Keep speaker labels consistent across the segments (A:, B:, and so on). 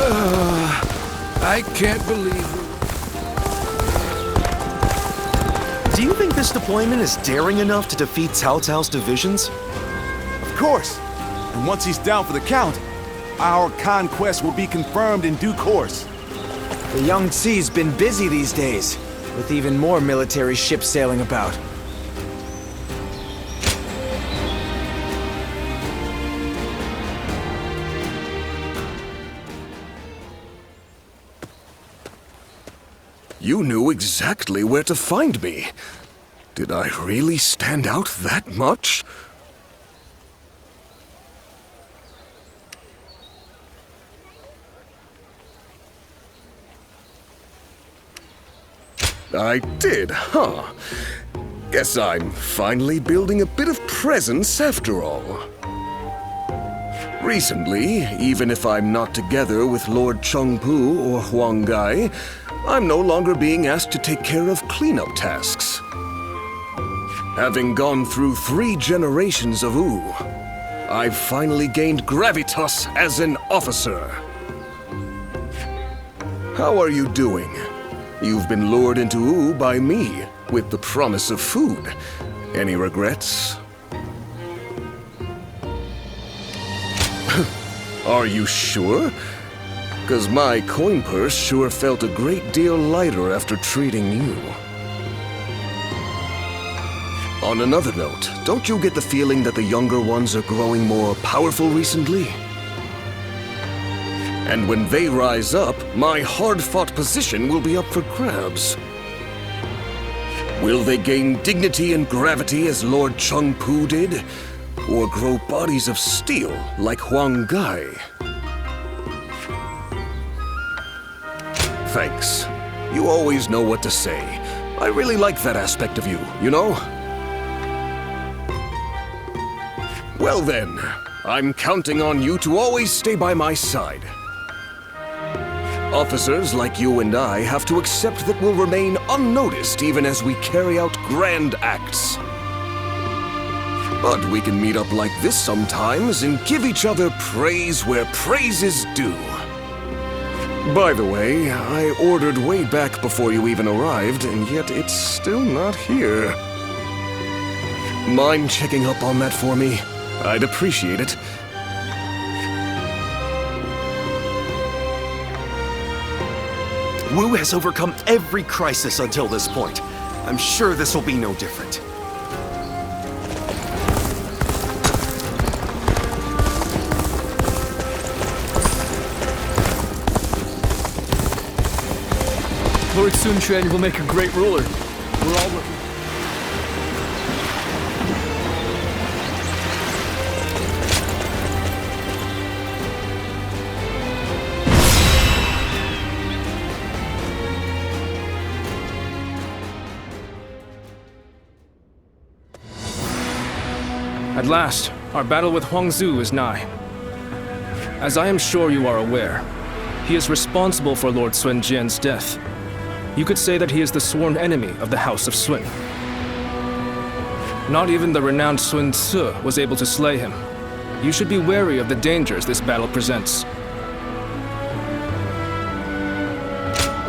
A: I can't believe it.
B: Do you think this deployment is daring enough to defeat Cao Cao's divisions?
C: Of course. And once he's down for the count, our conquest will be confirmed in due course.
D: The Yangtze's been busy these days, with even more military ships sailing about.
A: You knew exactly where to find me. Did I really stand out that much? I did, huh? Guess I'm finally building a bit of presence after all. Recently, even if I'm not together with Lord Chengpu or Huang Gai, I'm no longer being asked to take care of cleanup tasks. Having gone through 3 generations of Wu, I've finally gained gravitas as an officer. How are you doing? You've been lured into Wu by me, with the promise of food. Any regrets? Are you sure? 'Cause my coin purse sure felt a great deal lighter after treating you. On another note, don't you get the feeling that the younger ones are growing more powerful recently? And when they rise up, my hard-fought position will be up for grabs. Will they gain dignity and gravity as Lord Chengpu did? Or grow bodies of steel like Huang Gai? Thanks. You always know what to say. I really like that aspect of you, you know? Well then, I'm counting on you to always stay by my side. Officers like you and I have to accept that we'll remain unnoticed even as we carry out grand acts. But we can meet up like this sometimes and give each other praise where praise is due. By the way, I ordered way back before you even arrived, and yet it's still not here. Mind checking up on that for me? I'd appreciate it.
B: Wu has overcome every crisis until this point. I'm sure this will be no different.
E: Lord Sun Quan will make a great ruler. We're all looking. At last, our battle with Huangzu is nigh. As I am sure you are aware, he is responsible for Lord Sun Jian's death. You could say that he is the sworn enemy of the House of Sun. Not even the renowned Sun Ce was able to slay him. You should be wary of the dangers this battle presents.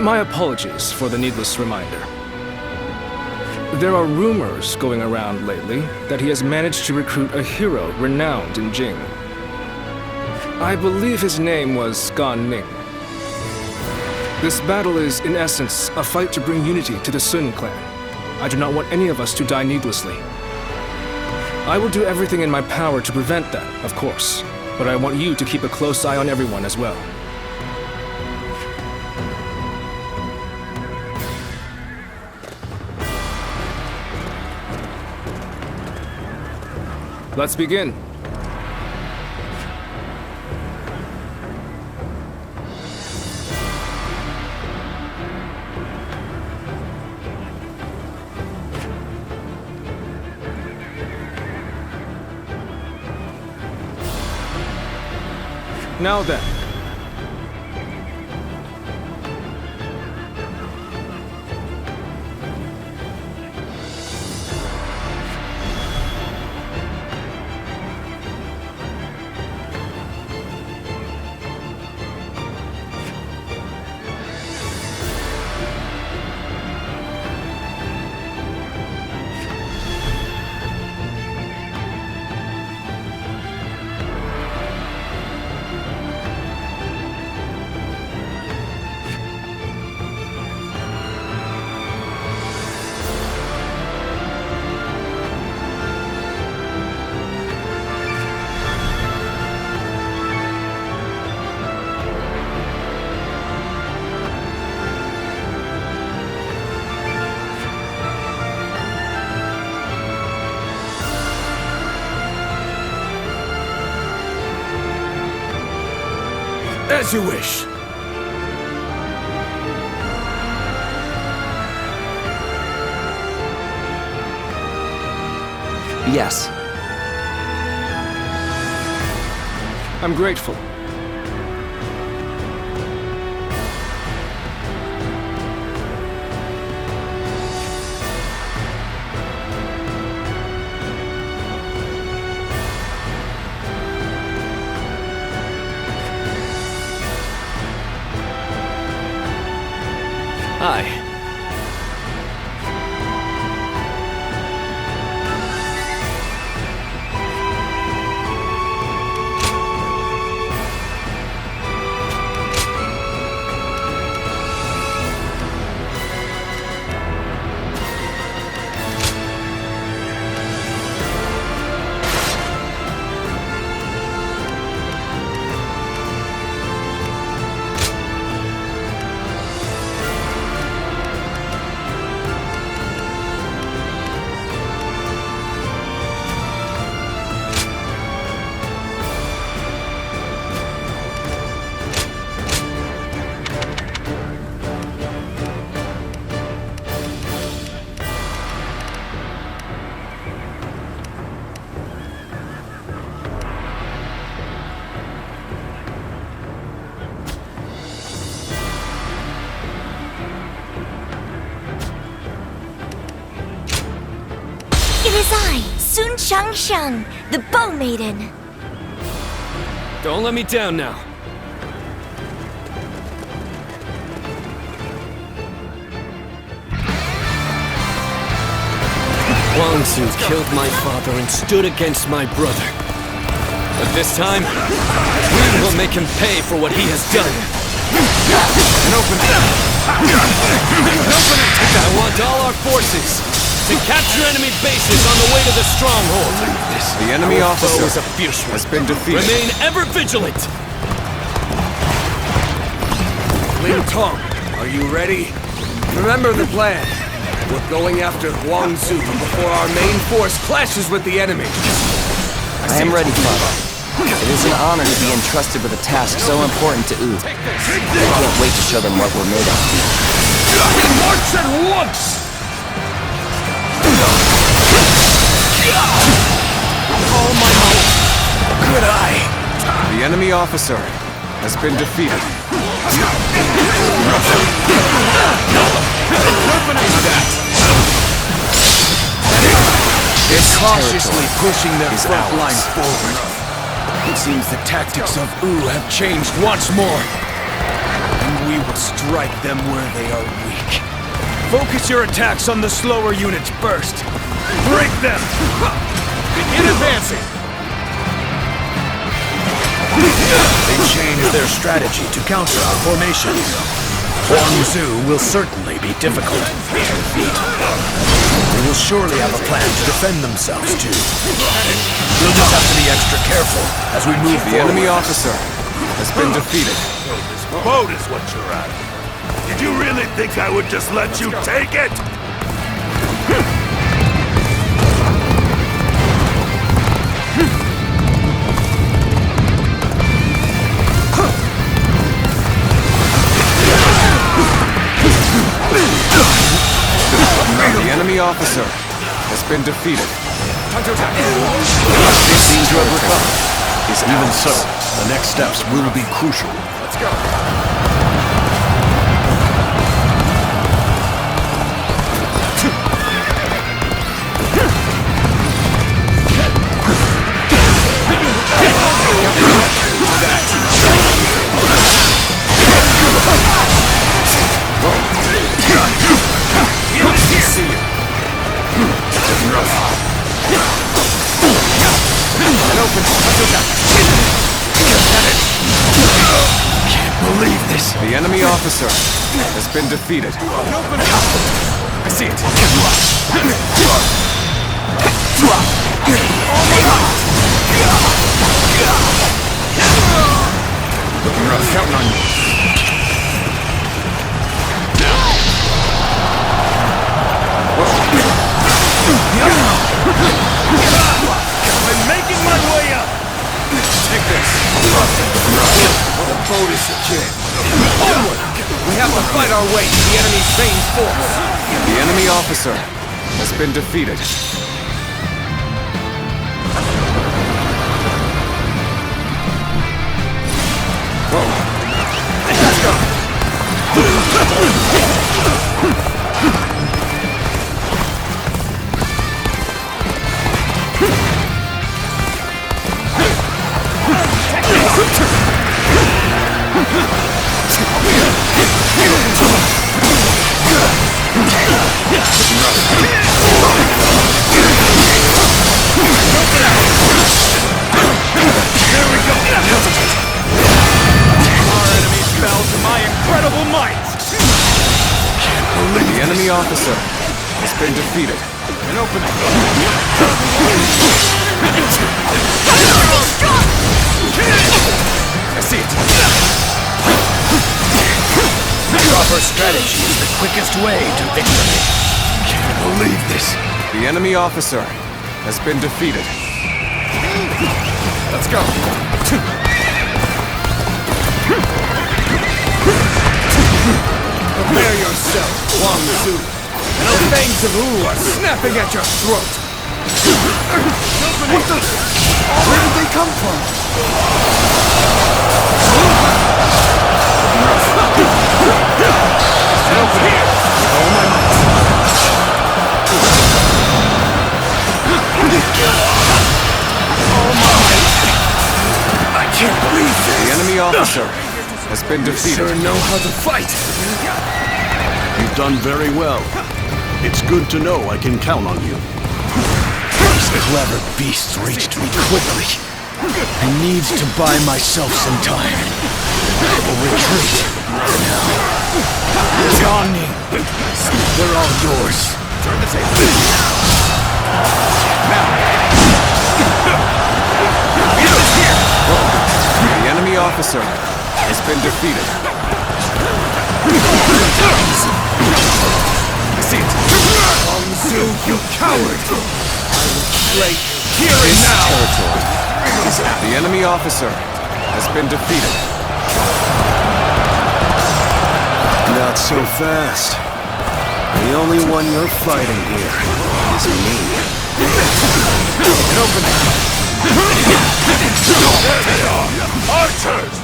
E: My apologies for the needless reminder. There are rumors going around lately that he has managed to recruit a hero renowned in Jing. I believe his name was Gan Ning. This battle is, in essence, a fight to bring unity to the Sun clan. I do not want any of us to die needlessly. I will do everything in my power to prevent that, of course, but I want you to keep a close eye on everyone as well. Let's begin. Now then.
A: As you wish.
D: Yes.
E: I'm grateful.
F: Hi.
G: It is I, Sun Shang, the Bow Maiden.
F: Don't let me down now. Wang Su killed my father and stood against my brother. But this time, we will make him pay for what he has done. I want all our forces to capture enemy bases on the way to the stronghold.
C: The enemy officer
F: is a fierce one.
C: has been defeated.
F: Remain ever vigilant.
A: Ling Tong, are you ready? Remember the plan. We're going after Huang Zu before our main force clashes with the enemy.
D: I am ready, Father. It is an honor to be entrusted with a task so important to Wu. I can't wait to show them what we're made of.
A: We march at once!
F: All my might.
A: Good eye!
C: The enemy officer has been defeated.
A: It's cautiously pushing their front line forward. It seems the tactics of Wu have changed once more. And we will strike them where they are weak. Focus your attacks on the slower units first. Break them! Begin advancing!
H: They changed their strategy to counter our formation. Huang Zu will certainly be difficult to defeat. They will surely have a plan to defend themselves too. We'll just have to be extra careful as we move
C: The
H: forward.
C: enemy officer has been defeated.
H: Boat is what you're at. Did you really think I would just let you take it?
C: The enemy officer has been defeated.
H: They seem to have recovered. Even so, the next steps will be crucial.
C: Let's go.
H: Can't believe this.
C: The enemy officer has been defeated.
F: I see it.
C: Counting on you.
H: I'm making my way up.
F: Take this!
C: The boat is secure.
F: Onward! We have to fight our way to the enemy's main force!
E: The enemy officer has been defeated.
F: Let's go!
E: The enemy officer has been defeated.
F: An opening!
H: I see it. Proper strategy is the quickest way to victory. Can't believe this.
E: The enemy officer has been defeated.
F: Let's go! Prepare yourself, Wang Zu. The fangs of Wu are snapping at your throat.
C: What the? Where did they come from?
F: Over here!
C: Oh my
H: I can't believe this.
E: The enemy officer has been defeated.
H: Sure know how to fight.
I: You've done very well. It's good to know I can count on you.
H: These clever beasts reached me quickly. I need to buy myself some time. I will retreat. Now. Johnny, they're all yours.
F: Turn the table. Now! Here!
E: The enemy officer has been defeated.
F: I see it! Wang Zu, you coward! I will slay here and now!
E: Territory. The enemy officer has been defeated.
B: Not so fast. The only one you're fighting here is me.
F: An opening! There they are! Archers!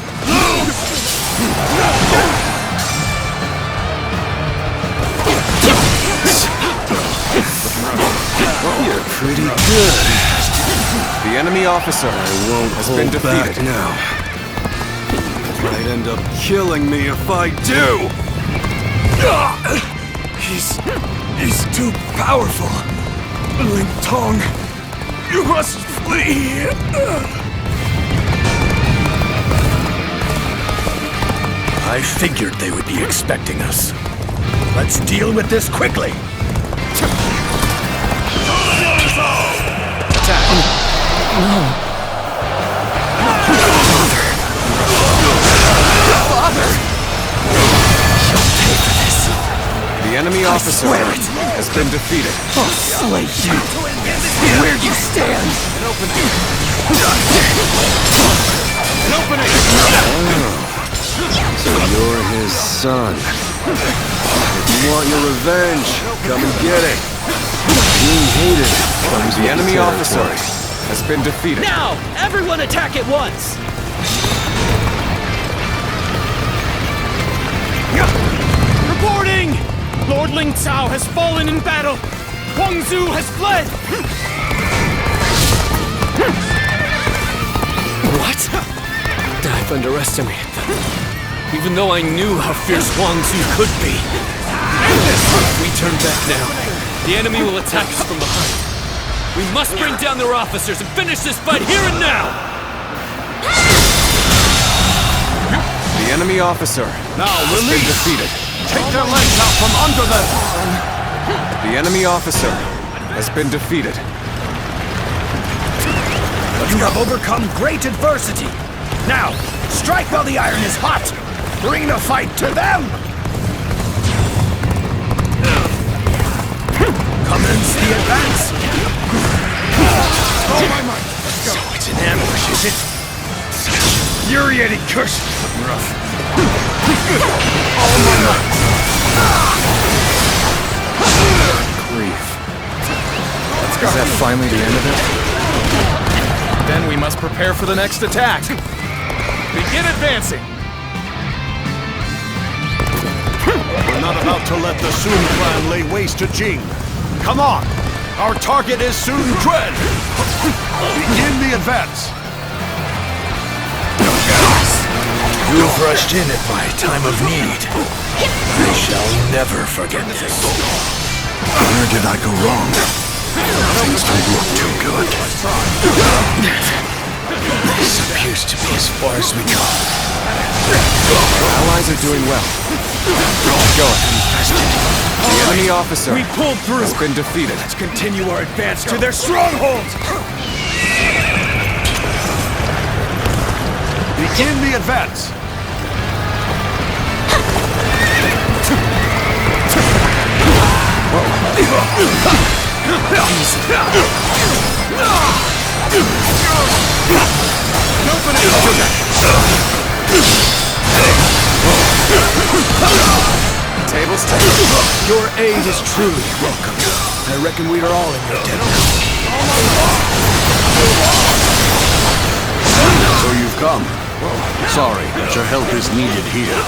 B: You're pretty good.
E: The enemy officer has been defeated.
B: Now. Might end up killing me if I do.
C: He's too powerful. Ling Tong, you must flee.
H: I figured they would be expecting us. Let's deal with this quickly.
E: The enemy officer has been defeated.
H: I'll slay you. Where you stand.
F: An opening! An opening!
B: So you're his son. If you want your revenge, come and get it. Being hated comes
E: The
B: with
E: enemy officer
B: territory.
E: has been defeated.
J: Now! Everyone attack at once!
F: Reporting! Lord Ling Cao has fallen in battle! Wang Zu has fled!
J: What? I've underestimated them. Even though I knew how fierce Wang Zu could be. If we turn back now, the enemy will attack us from behind. We must bring down their officers and finish this fight here and now!
E: The enemy officer has been defeated.
F: Take their legs out from under them!
E: The enemy officer has been defeated.
H: You have overcome great adversity. Now, strike while the iron is hot. Bring the fight to them. Commence the advance.
F: Oh my might!
H: So it's an ambush, is it? infuriating curse! Rough.
B: Grief. Is that finally the end of it?
J: Then we must prepare for the next attack. Begin advancing.
I: We're not about to let the Sun clan lay waste to Jing. Come on! Our target is Sun Quan! Begin the advance!
H: You have rushed in at my time of need. I shall never forget this.
I: Where did I go wrong? Things don't look too good.
H: This appears to be as far as we go.
B: Our allies are doing well. Go ahead. The enemy officer
H: We pulled through.
B: has been defeated.
H: Let's continue our advance to their stronghold.
I: Begin the advance!
B: Tables turned.
H: Your aid is truly welcome. I reckon we are all in your debt.
I: So you've come. Sorry, but your help is needed here.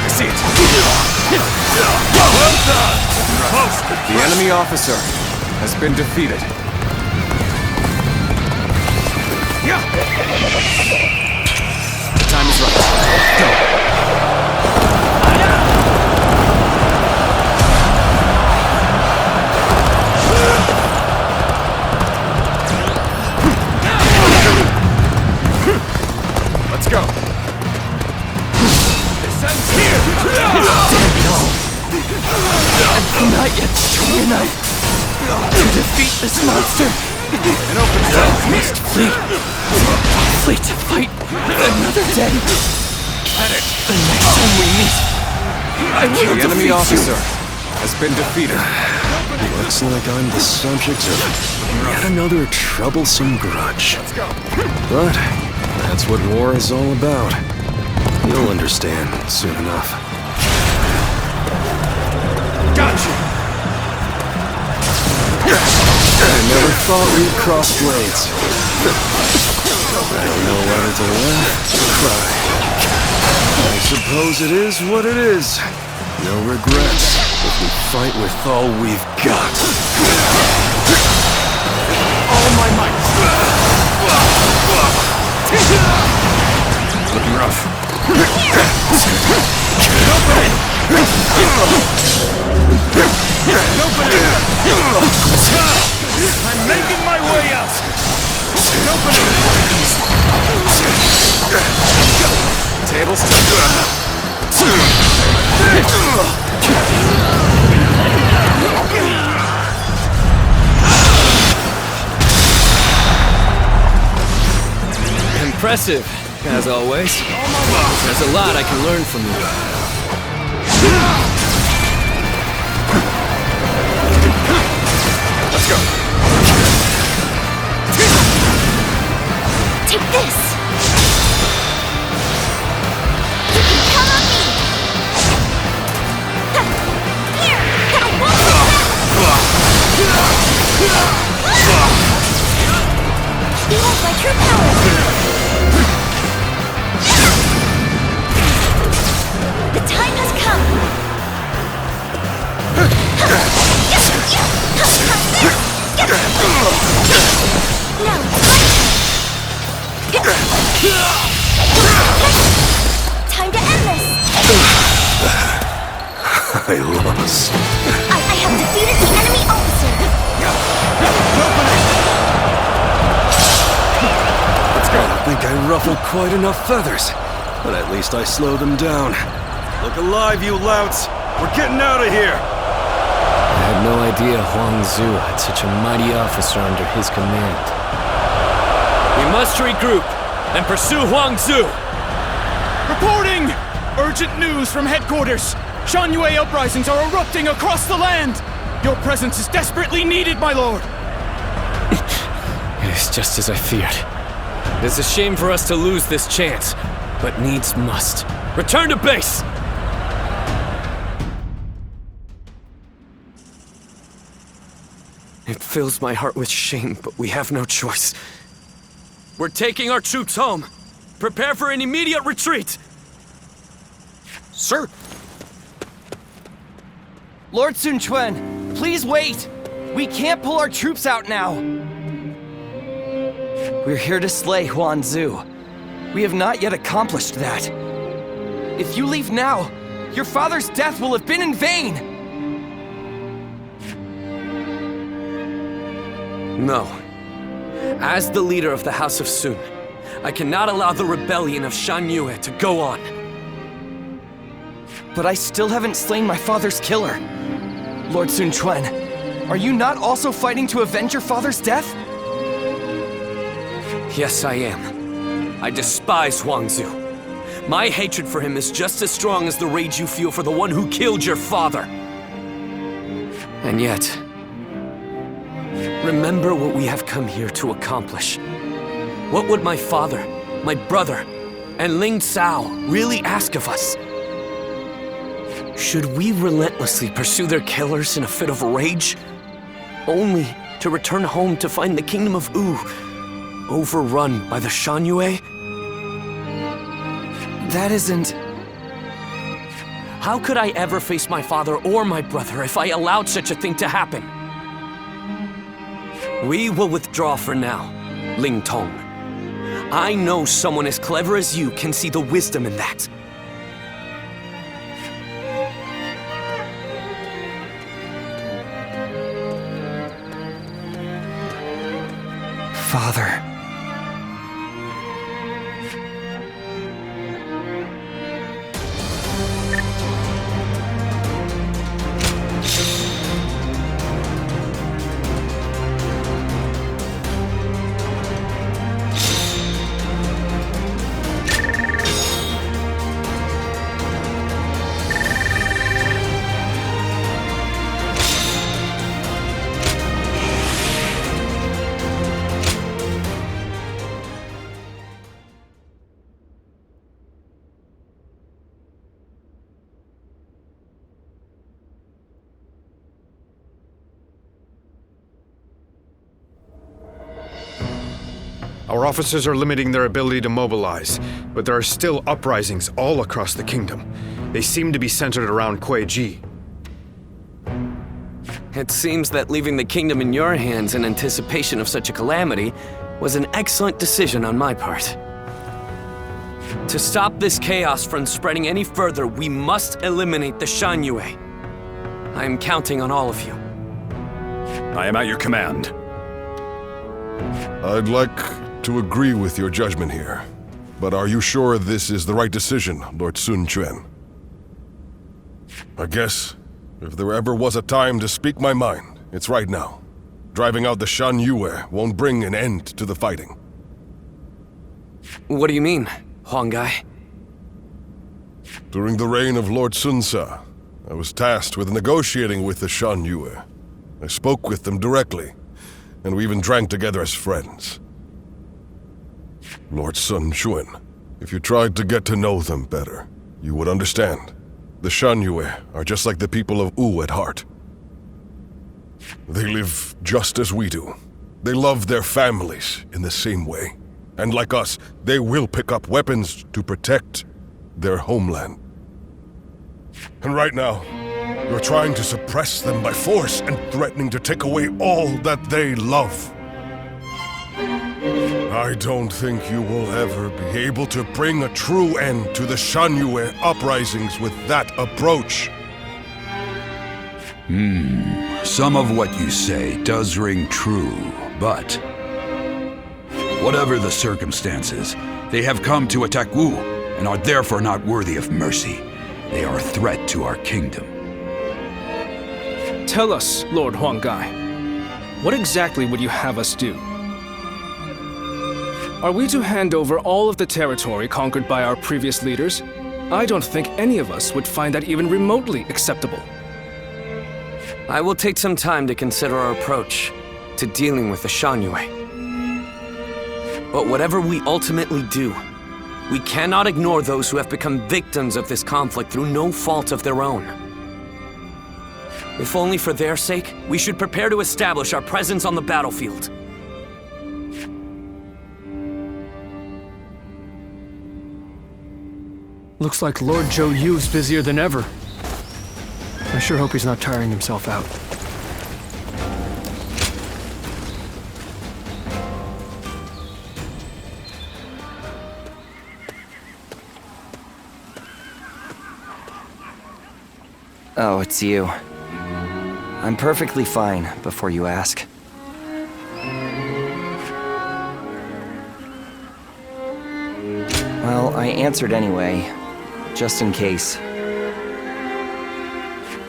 B: I see it. The enemy officer has been defeated. The time is right. Go. Let's go.
J: This ends here.
D: Not yet strong enough to defeat this monster. We must flee. Flee to fight another day. The next time we meet, I will
B: The enemy
D: defeat
B: officer has been defeated.
F: Looks like I'm the subject of yet another troublesome grudge. But that's what war is all about. You'll understand soon enough.
H: Gotcha!
F: I never thought we'd cross blades. I don't know whether to laugh or cry. I suppose it is what it is. No regrets if we fight with all we've got.
H: All my might!
B: Looking rough.
H: I'm making my way out!
B: Tables
J: Impressive, as always. There's a lot I can learn from you.
B: Let's go.
G: Take this! You can count on me! Here! I won't Behold my true power! The time has come! Now, time to end this!
F: I lost.
G: I have defeated the enemy officer!
F: I don't think I ruffled quite enough feathers, but at least I slowed them down. Look alive, you louts! We're getting out of here!
J: I had no idea Huang Zu had such a mighty officer under his command. We must regroup and pursue Huang Zu!
H: Reporting! Urgent news from headquarters!
D: Shan-Yue uprisings are erupting across the land! Your presence is desperately needed, my lord!
J: It is just as I feared. It is a shame for us to lose this chance, but needs must. Return to base! It fills my heart with shame, but we have no choice. We're taking our troops home. Prepare for an immediate retreat!
C: Sir!
D: Lord Sun Quan, please wait! We can't pull our troops out now! We're here to slay Huan Zu. We have not yet accomplished that. If you leave now, your father's death will have been in vain!
J: No. As the leader of the House of Sun, I cannot allow the rebellion of Shan-Yue to go on.
D: But I still haven't slain my father's killer. Lord Sun Quan, are you not also fighting to avenge your father's death?
J: Yes, I am. I despise Huang Zu. My hatred for him is just as strong as the rage you feel for the one who killed your father. And yet, remember what we have come here to accomplish. What would my father, my brother, and Ling Cao really ask of us? Should we relentlessly pursue their killers in a fit of rage? Only to return home to find the kingdom of Wu overrun by the Shan-Yue?
D: That isn't...
J: How could I ever face my father or my brother if I allowed such a thing to happen? We will withdraw for now, Ling Tong. I know someone as clever as you can see the wisdom in that.
D: Father...
F: Our officers are limiting their ability to mobilize, but there are still uprisings all across the kingdom. They seem to be centered around Kuei-ji.
J: It seems that leaving the kingdom in your hands in anticipation of such a calamity was an excellent decision on my part. To stop this chaos from spreading any further, we must eliminate the Shan-Yue. I am counting on all of you.
I: I am at your command.
K: I'd like to agree with your judgment here, but are you sure this is the right decision, Lord Sun Quan? I guess, if there ever was a time to speak my mind, it's right now. Driving out the Shan-Yue won't bring an end to the fighting.
J: What do you mean, Huanggai?
K: During the reign of Lord Sun Ca, I was tasked with negotiating with the Shan-Yue. I spoke with them directly, and we even drank together as friends. Lord Sun Quan, if you tried to get to know them better, you would understand. The Shan-Yue are just like the people of Wu at heart. They live just as we do. They love their families in the same way. And like us, they will pick up weapons to protect their homeland. And right now, you're trying to suppress them by force and threatening to take away all that they love. I don't think you will ever be able to bring a true end to the Shan-Yue uprisings with that approach.
L: Some of what you say does ring true, but whatever the circumstances, they have come to attack Wu and are therefore not worthy of mercy. They are a threat to our kingdom.
E: Tell us, Lord Huanggai, what exactly would you have us do? Are we to hand over all of the territory conquered by our previous leaders? I don't think any of us would find that even remotely acceptable.
J: I will take some time to consider our approach to dealing with the Shanyue. But whatever we ultimately do, we cannot ignore those who have become victims of this conflict through no fault of their own. If only for their sake, we should prepare to establish our presence on the battlefield.
D: Looks like Lord Zhou Yu's busier than ever. I sure hope he's not tiring himself out.
M: Oh, it's you. I'm perfectly fine, before you ask. Well, I answered anyway, just in case.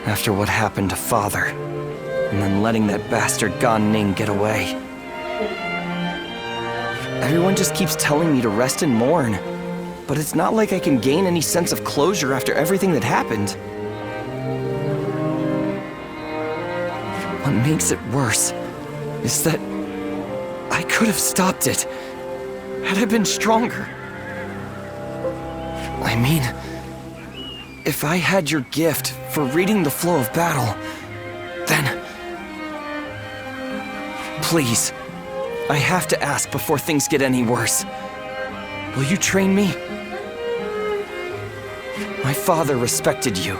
M: After what happened to Father, and then letting that bastard Gan Ning get away. Everyone just keeps telling me to rest and mourn, but it's not like I can gain any sense of closure after everything that happened. What makes it worse is that I could have stopped it had I been stronger. I mean, if I had your gift for reading the flow of battle, then... Please, I have to ask before things get any worse. Will you train me? My father respected you.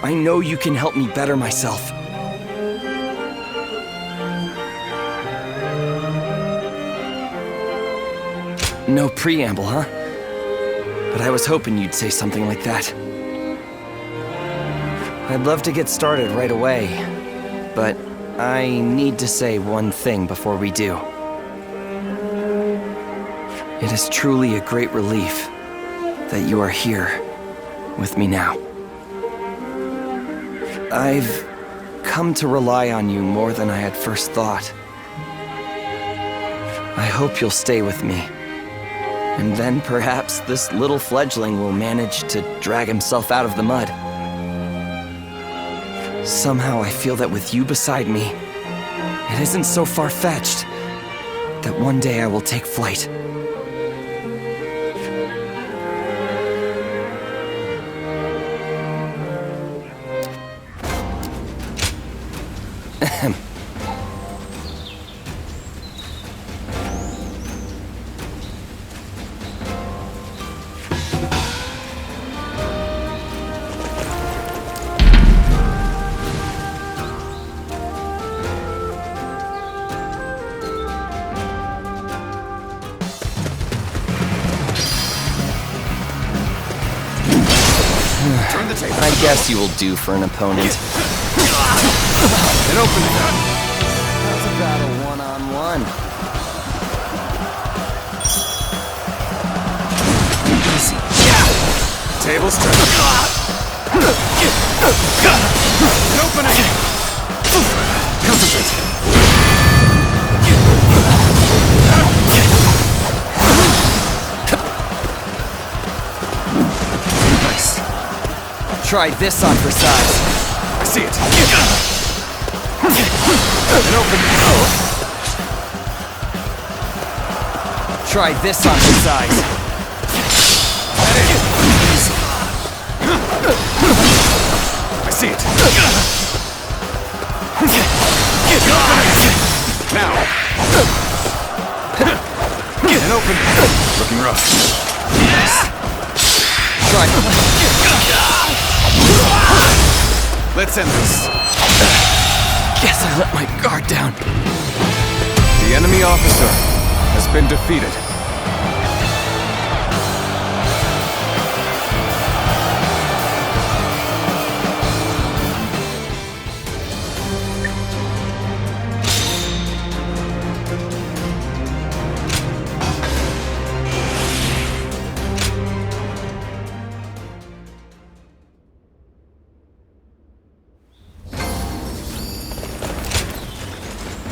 M: I know you can help me better myself. No preamble, huh? But I was hoping you'd say something like that. I'd love to get started right away, but I need to say one thing before we do. It is truly a great relief that you are here with me now. I've come to rely on you more than I had first thought. I hope you'll stay with me. And then perhaps this little fledgling will manage to drag himself out of the mud. Somehow I feel that with you beside me, it isn't so far-fetched that one day I will take flight. I guess you will do for an opponent.
C: An opening.
M: How's about a one-on-one? Easy.
C: Tables turn. An opening. Concentrate.
M: Try this on for size.
C: I see it. An opening.
M: Try this on for size.
C: I see it. Now. An opening. Looking rough.
M: Try.
C: Let's end this.
M: Guess I let my guard down.
C: The enemy officer has been defeated.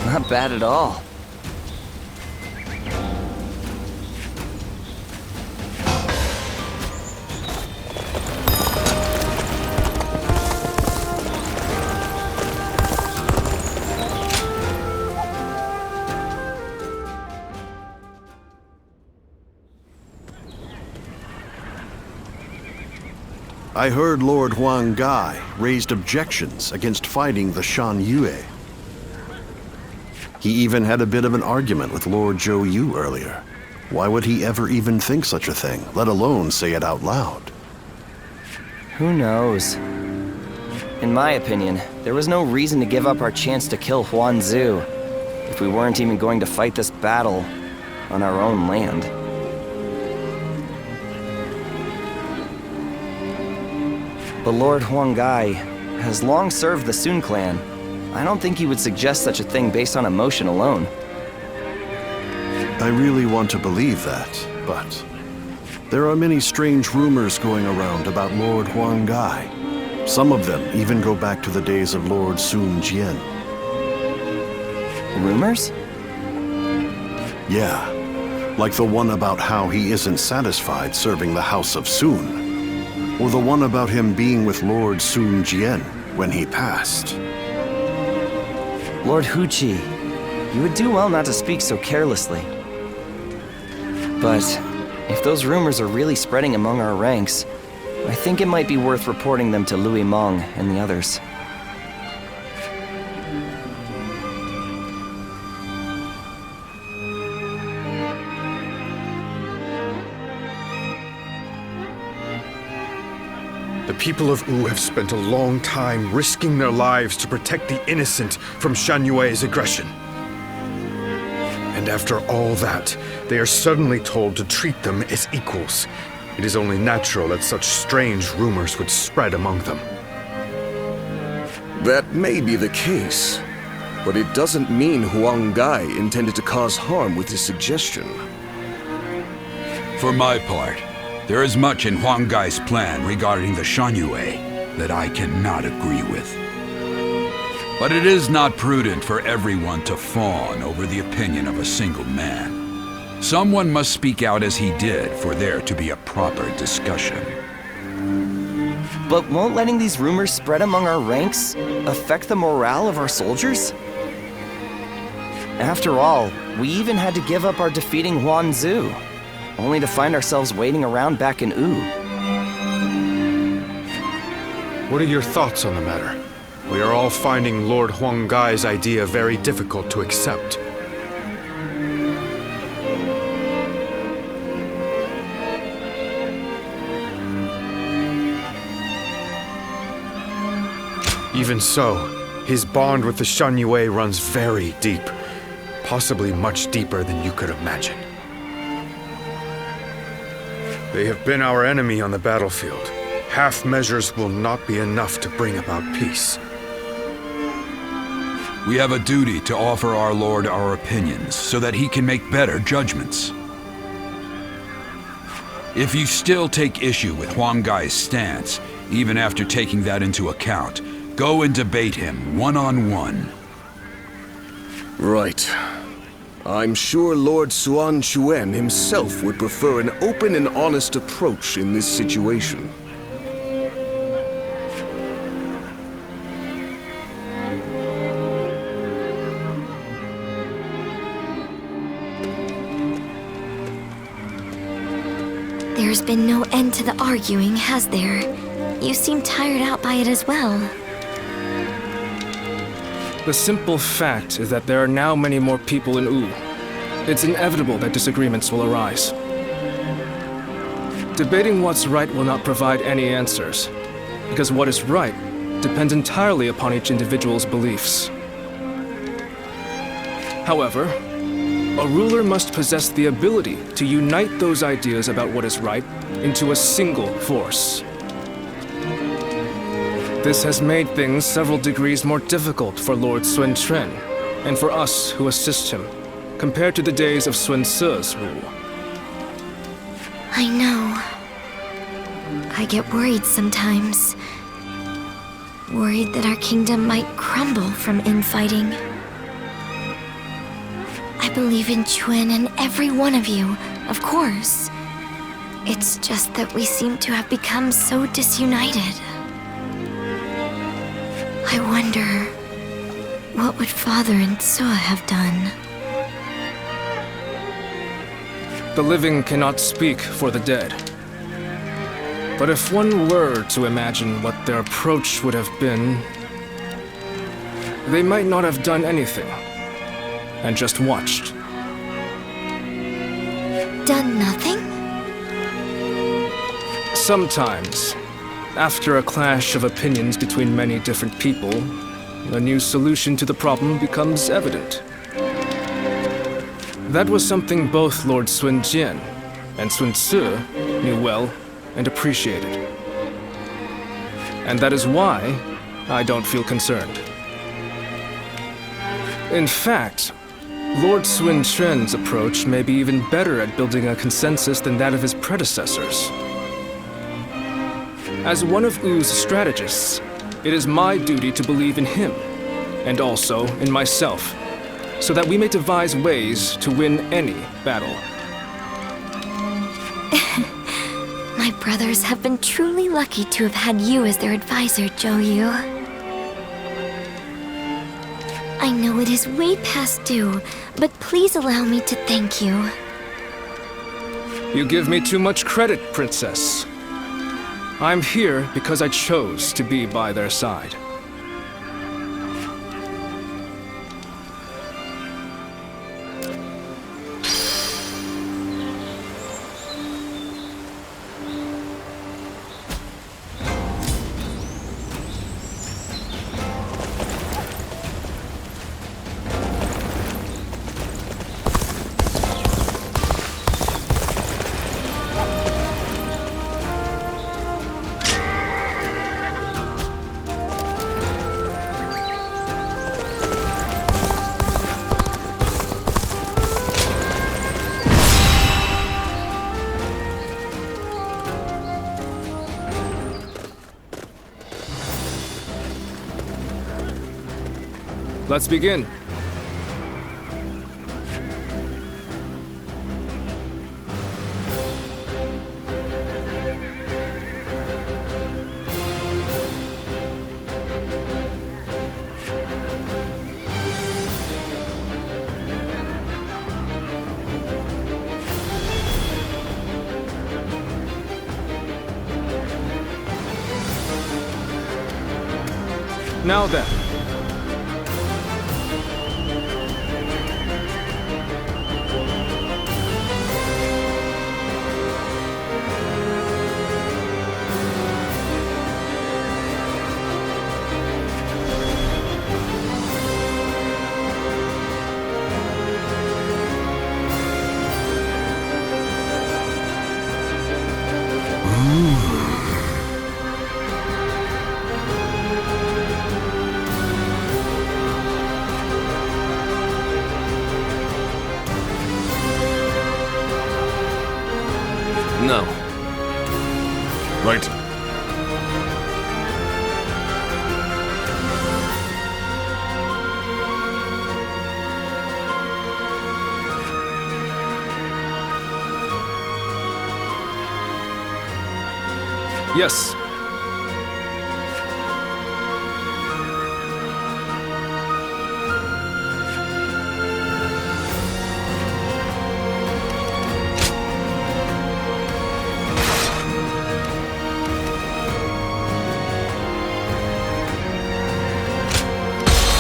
M: Not bad at all.
I: I heard Lord Huang Gai raised objections against fighting the Shan Yue. He even had a bit of an argument with Lord Zhou Yu earlier. Why would he ever even think such a thing, let alone say it out loud?
M: Who knows? In my opinion, there was no reason to give up our chance to kill Huanzu if we weren't even going to fight this battle on our own land. But Lord Huang Gai has long served the Sun clan. I don't think he would suggest such a thing based on emotion alone.
I: I really want to believe that, but there are many strange rumors going around about Lord Huang Gai. Some of them even go back to the days of Lord Sun Jian.
M: Rumors?
I: Yeah, like the one about how he isn't satisfied serving the House of Sun. Or the one about him being with Lord Sun Jian when he passed.
M: Lord Huqi, you would do well not to speak so carelessly. But if those rumors are really spreading among our ranks, I think it might be worth reporting them to Louis Meng and the others.
F: The people of Wu have spent a long time risking their lives to protect the innocent from Shan Yue's aggression. And after all that, they are suddenly told to treat them as equals. It is only natural that such strange rumors would spread among them.
A: That may be the case, but it doesn't mean Huang Gai intended to cause harm with his suggestion.
L: For my part, there is much in Huang Gai's plan regarding the Shan Yue that I cannot agree with. But it is not prudent for everyone to fawn over the opinion of a single man. Someone must speak out as he did for there to be a proper discussion.
M: But won't letting these rumors spread among our ranks affect the morale of our soldiers? After all, we even had to give up our defeating Huanzu, only to find ourselves waiting around back in Wu.
F: What are your thoughts on the matter? We are all finding Lord Huang Gai's idea very difficult to accept. Even so, his bond with the Shan Yue runs very deep, possibly much deeper than you could imagine. They have been our enemy on the battlefield. Half measures will not be enough to bring about peace.
L: We have a duty to offer our Lord our opinions so that he can make better judgments. If you still take issue with Huang Gai's stance, even after taking that into account, go and debate him one-on-one.
A: Right. I'm sure Lord Suan Chuen himself would prefer an open and honest approach in this situation.
G: There's been no end to the arguing, has there? You seem tired out by it as well.
E: The simple fact is that there are now many more people in Wu. It's inevitable that disagreements will arise. Debating what's right will not provide any answers, because what is right depends entirely upon each individual's beliefs. However, a ruler must possess the ability to unite those ideas about what is right into a single force. This has made things several degrees more difficult for Lord Sun Quan, and for us who assist him, compared to the days of Sun Ce's rule.
G: I know. I get worried sometimes. Worried that our kingdom might crumble from infighting. I believe in Chuen and every one of you, of course. It's just that we seem to have become so disunited. I wonder, what would Father and Sua have done?
E: The living cannot speak for the dead. But if one were to imagine what their approach would have been, they might not have done anything, and just watched.
G: Done nothing?
E: Sometimes, after a clash of opinions between many different people, a new solution to the problem becomes evident. That was something both Lord Sun Jian and Sun Ce knew well and appreciated. And that is why I don't feel concerned. In fact, Lord Sun Quan's approach may be even better at building a consensus than that of his predecessors. As one of Wu's strategists, it is my duty to believe in him, and also in myself, so that we may devise ways to win any battle.
G: My brothers have been truly lucky to have had you as their advisor, Zhou Yu. I know it is way past due, but please allow me to thank you.
E: You give me too much credit, Princess. I'm here because I chose to be by their side. Let's begin. Now then.
J: No.
K: Right.
E: Yes.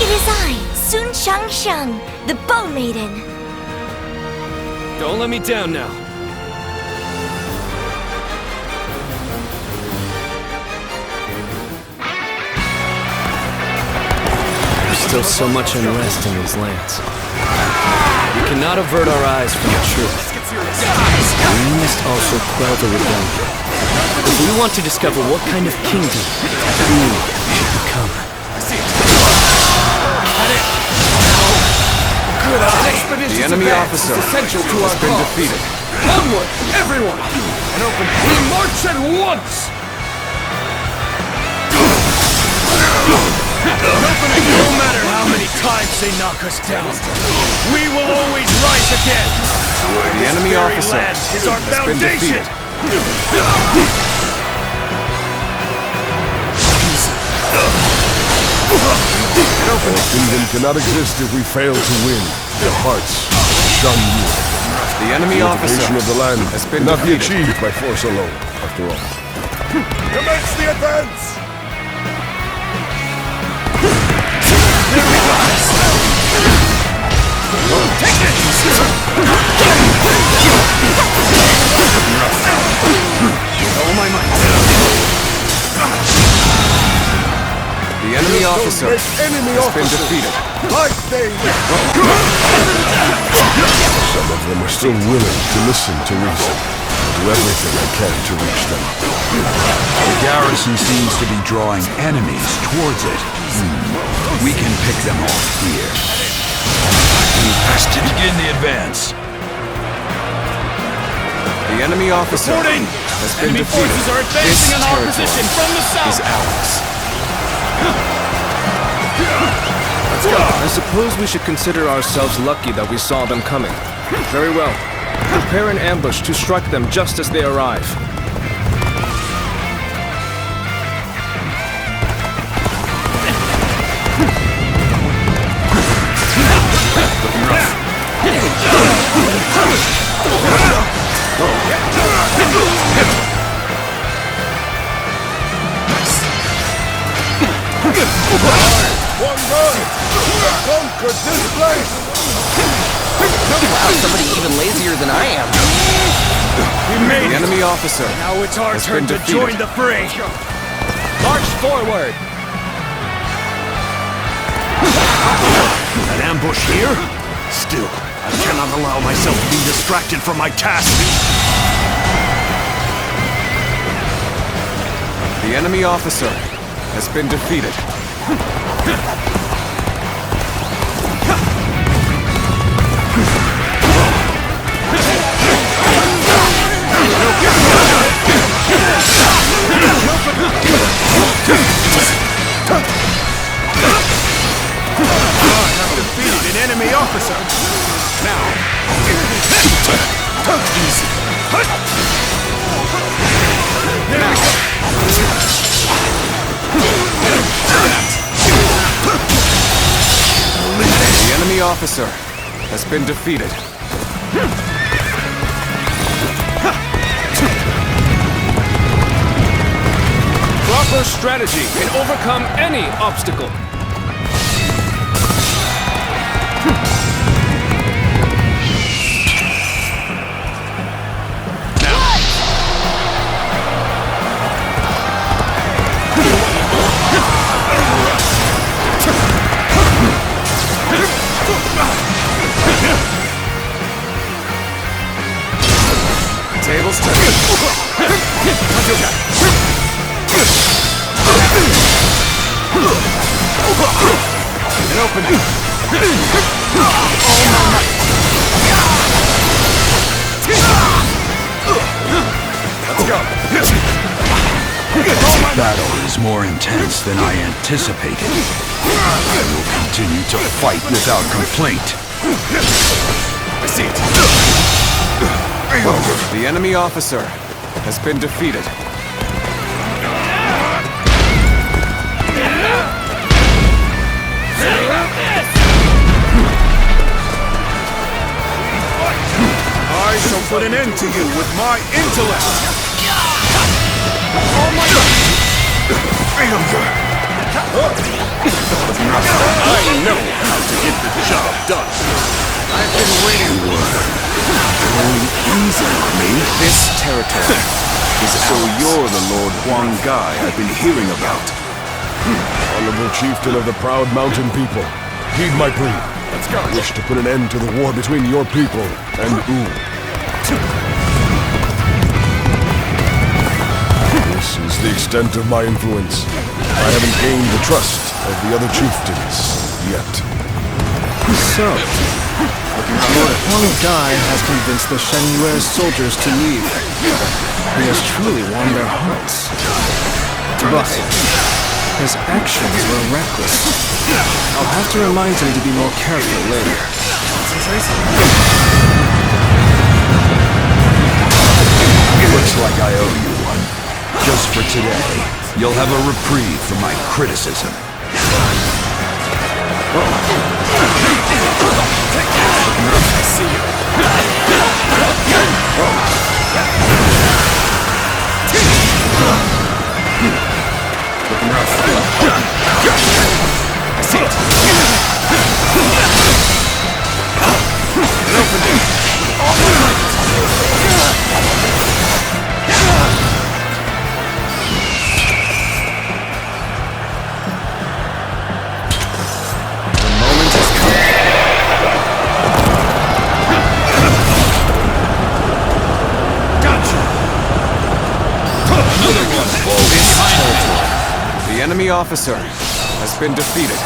G: It is I, Sun Shangsheng, the Bow Maiden.
J: Don't let me down now. There's still so much unrest in these lands. We cannot avert our eyes from the truth. We must also quell the rebellion. If we want to discover what kind of kingdom we should become.
B: The enemy officer
E: essential to
B: has
E: our
B: been
E: cause.
B: defeated.
E: Onward, everyone! An open. We march at once!
H: No matter how many times they knock us down, we will always rise again.
B: The enemy officer
H: is our
B: has been
H: foundation.
B: defeated.
K: Our kingdom cannot exist if we fail to win their hearts. Shun you.
B: The enemy officer
K: Unification of the land
B: has been
K: cannot be
B: defeated.
K: achieved by force alone, after all.
C: Commence the advance!
H: Take it! With all my might.
E: The enemy officer has been defeated.
C: Like they
K: Some of them are still willing to listen to reason. I'll do everything I can to reach them.
L: The garrison seems to be drawing enemies towards it. We can pick them off here. To begin the advance.
E: The enemy officer
D: Reporting!
E: has been
D: Enemy
E: defeated.
D: forces are
E: This
D: advancing on our
E: territory
D: position from the south!
E: is ours. Let's go. I suppose we should consider ourselves lucky that we saw them coming. Very well. Prepare an ambush to strike them just as they arrive.
C: One run! Conquered this place!
M: Wow, somebody even lazier than I am.
D: We made
E: The
D: it!
E: enemy officer
D: Now it's our
E: has
D: turn
E: been
D: to
E: defeated.
D: join the fray! March forward!
H: An ambush here? Still, I cannot allow myself to be distracted from my task.
E: The enemy officer has been defeated.
C: I have defeated an enemy officer! Now, easy.
E: The enemy officer has been defeated. Proper strategy can overcome any obstacle. Tables turn. An opening. Let's go.
L: This battle is more intense than I anticipated. I will continue to fight without complaint.
E: I see it. The enemy officer has been defeated.
C: I shall put an end to you with my intellect!
E: Oh my God!
C: I know how to get the job done! I've been waiting
I: Going easy on me.
E: This territory is
I: So
E: ours.
I: you're the Lord Huang Gai I've been hearing about.
K: Honorable chieftain of the proud mountain people, heed my plea.
C: Let's go!
K: I wish to put an end to the war between your people and Wu. This is the extent of my influence. I haven't gained the trust of the other chieftains yet.
E: So, Lord Huang Gai has convinced the Shen Yue's soldiers to leave. He has truly won their hearts. But his actions were reckless. I'll have to remind him to be more careful later.
L: Looks like I owe you one. Just for today, you'll have a reprieve from my criticism.
D: I see you.
E: officer has been defeated.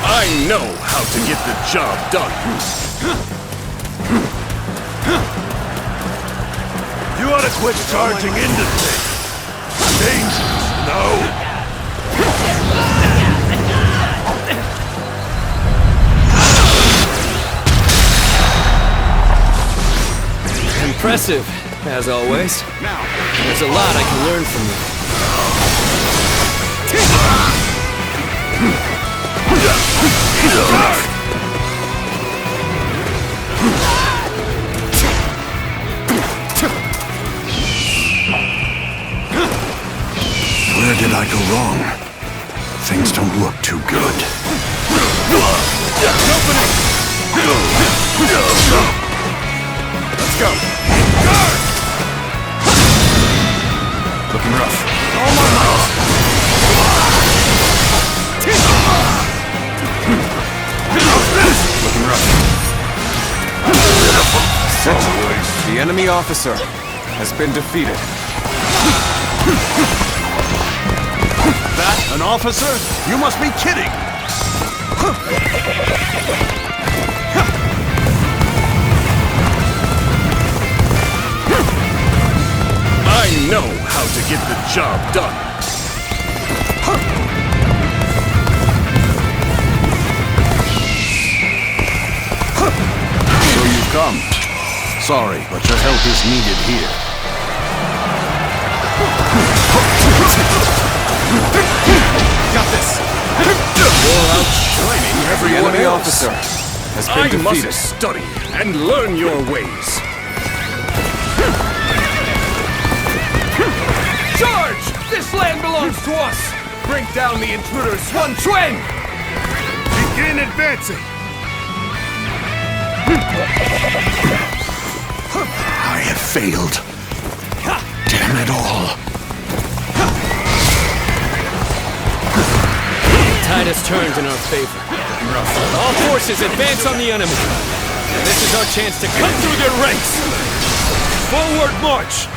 A: I know how to get the job done.
C: You ought to quit charging into things. Dangerous, no?
J: Impressive, as always. There's a lot I can learn from you.
I: Where did I go wrong? Things don't look too good.
C: Let's go.
I: Looking rough.
C: All my might.
I: Looking rough.
E: The enemy officer has been defeated.
C: That an officer? You must be kidding.
A: I know how to get the job done.
I: So you've come. Sorry, but your help is needed here.
C: Got this.
A: You're outshining
E: The
A: everyone
E: enemy
A: else.
E: officer has been
A: I
E: defeated.
A: must study and learn your ways.
D: Charge! This land belongs to us! Bring down the intruders, One Twin!
C: Begin advancing.
I: I have failed. Damn it all.
J: The tide has turned in our favor. All forces advance on the enemy. And this is our chance to cut through their ranks. Forward march!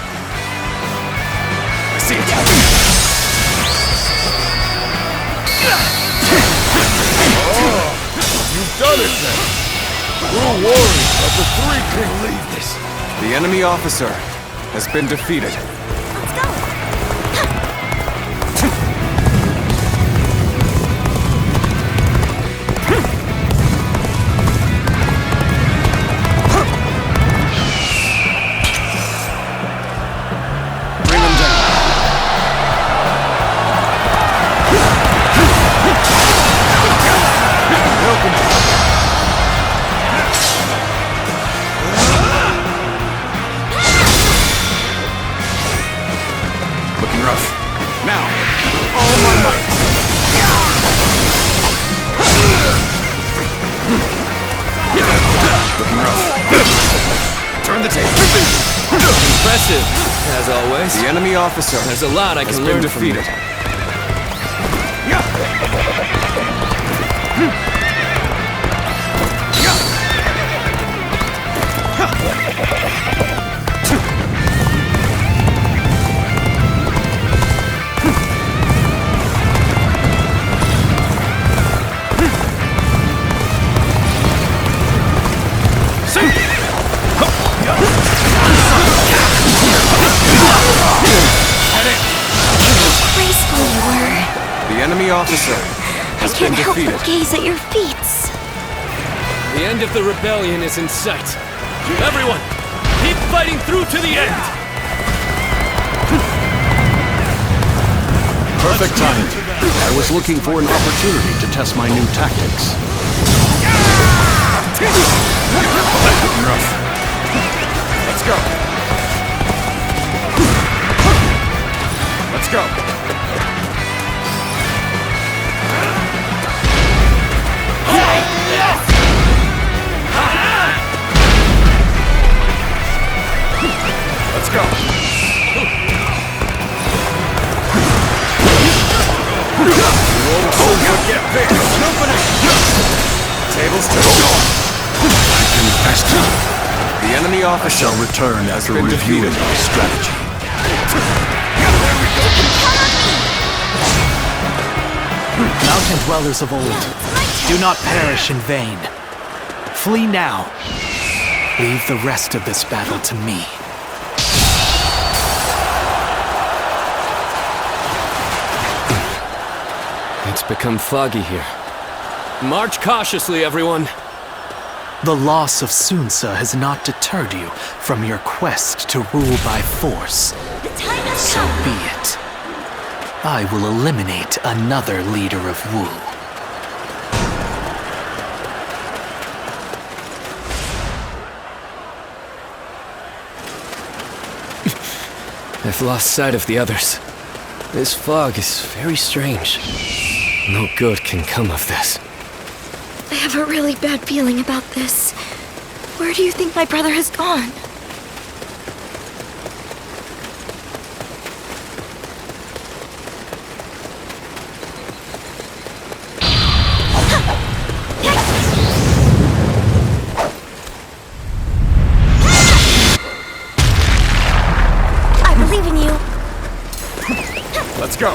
C: I see it.
A: You've done it then. We're worried that the three can leave this.
E: The enemy officer has been defeated.
G: Let's go!
E: Bring them down.
I: Looking rough.
C: Now, all my might.
I: Looking rough.
C: Turn the table.
J: Impressive, as always.
E: The enemy officer
J: There's a lot I
E: has
J: can
E: been
J: learn from you.
E: defeated.
G: Graceful you were.
E: The enemy officer
G: I
E: has been
G: can't help
E: defeated.
G: but gaze at your feet.
J: The end of the rebellion is in sight. Everyone, keep fighting through to the end!
I: Perfect timing. I was looking for an opportunity to test my new tactics. Looking rough.
C: Let's go. Let's go. Let's go.
A: Don't forget this.
I: I shall return after reviewing my strategy.
D: Mountain dwellers of old, do not perish in vain. Flee now. Leave the rest of this battle to me.
J: It's become foggy here. March cautiously, everyone.
D: The loss of Sunsa has not deterred you from your quest to rule by force. So be it. I will eliminate another leader of Wu.
J: I've lost sight of the others. This fog is very strange. No good can come of this.
G: I have a really bad feeling about this. Where do you think my brother has gone? I believe in you.
C: Let's go.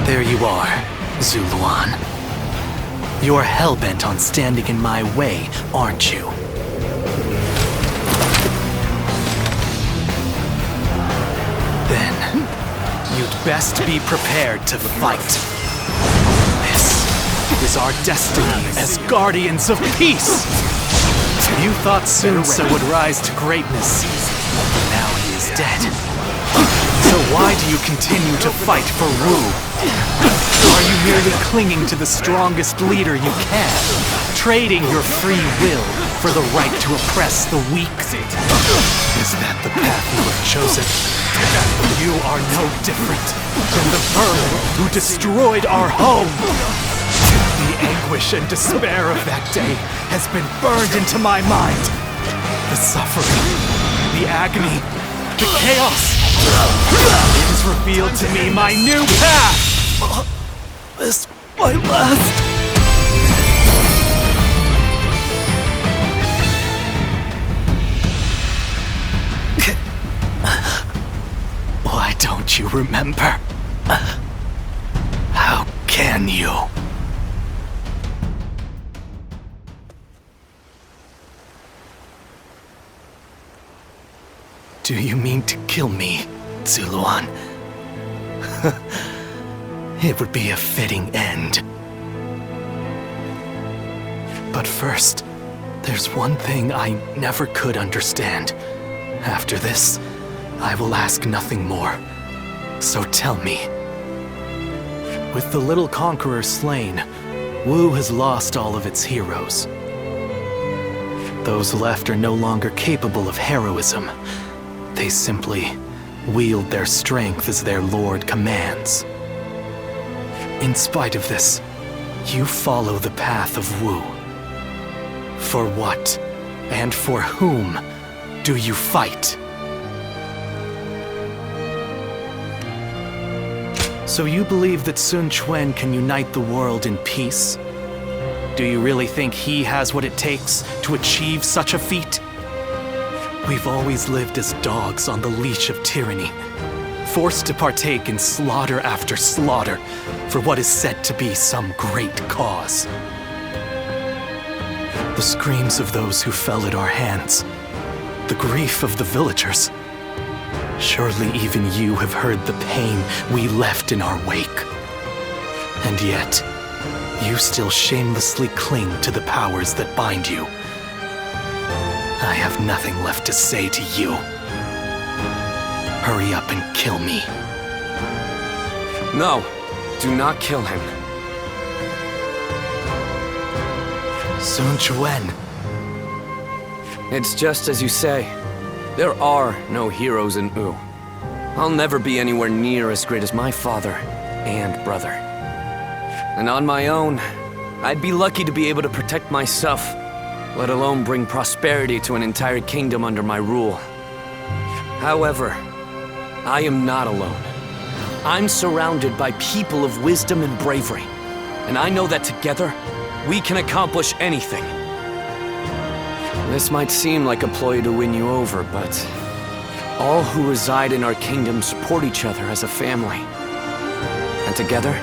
D: There you are, Zuluan. You're hell-bent on standing in my way, aren't you? Then, you'd best be prepared to fight. This is our destiny as guardians of peace! You thought Sunsa would rise to greatness. Now he is dead. So why do you continue to fight for Wu? Are you merely clinging to the strongest leader you can, trading your free will for the right to oppress the weak? Is that the path you have chosen? You are no different than the vermin who destroyed our home. The anguish and despair of that day has been burned into my mind. The suffering, the agony, the chaos. It has revealed to me my new path! This might last. Why don't you remember? How can you? Do you mean to kill me, Zuluan? It would be a fitting end. But first, there's one thing I never could understand. After this, I will ask nothing more. So tell me. With the little conqueror slain, Wu has lost all of its heroes. Those left are no longer capable of heroism. They simply wield their strength as their lord commands. In spite of this, you follow the path of Wu. For what, and for whom, do you fight? So you believe that Sun Quan can unite the world in peace? Do you really think he has what it takes to achieve such a feat? We've always lived as dogs on the leash of tyranny, forced to partake in slaughter after slaughter for what is said to be some great cause. The screams of those who fell at our hands, the grief of the villagers. Surely even you have heard the pain we left in our wake. And yet, you still shamelessly cling to the powers that bind you. I have nothing left to say to you. Hurry up and kill me.
J: No, do not kill him.
D: Sun Quan.
J: It's just as you say. There are no heroes in Wu. I'll never be anywhere near as great as my father and brother. And on my own, I'd be lucky to be able to protect myself, let alone bring prosperity to an entire kingdom under my rule. However, I am not alone. I'm surrounded by people of wisdom and bravery, and I know that together, we can accomplish anything. This might seem like a ploy to win you over, but all who reside in our kingdom support each other as a family. And together,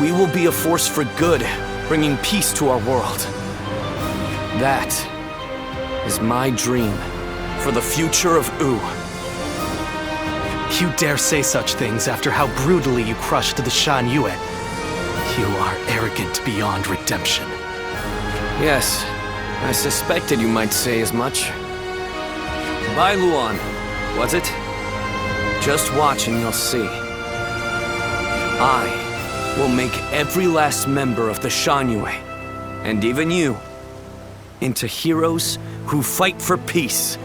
J: we will be a force for good, bringing peace to our world. That is my dream for the future of Wu.
D: You dare say such things after how brutally you crushed the Shan Yue. You are arrogant beyond redemption.
J: Yes, I suspected you might say as much. Bai Luan, was it? Just watch and you'll see. I will make every last member of the Shan Yue, and even you, into heroes who fight for peace.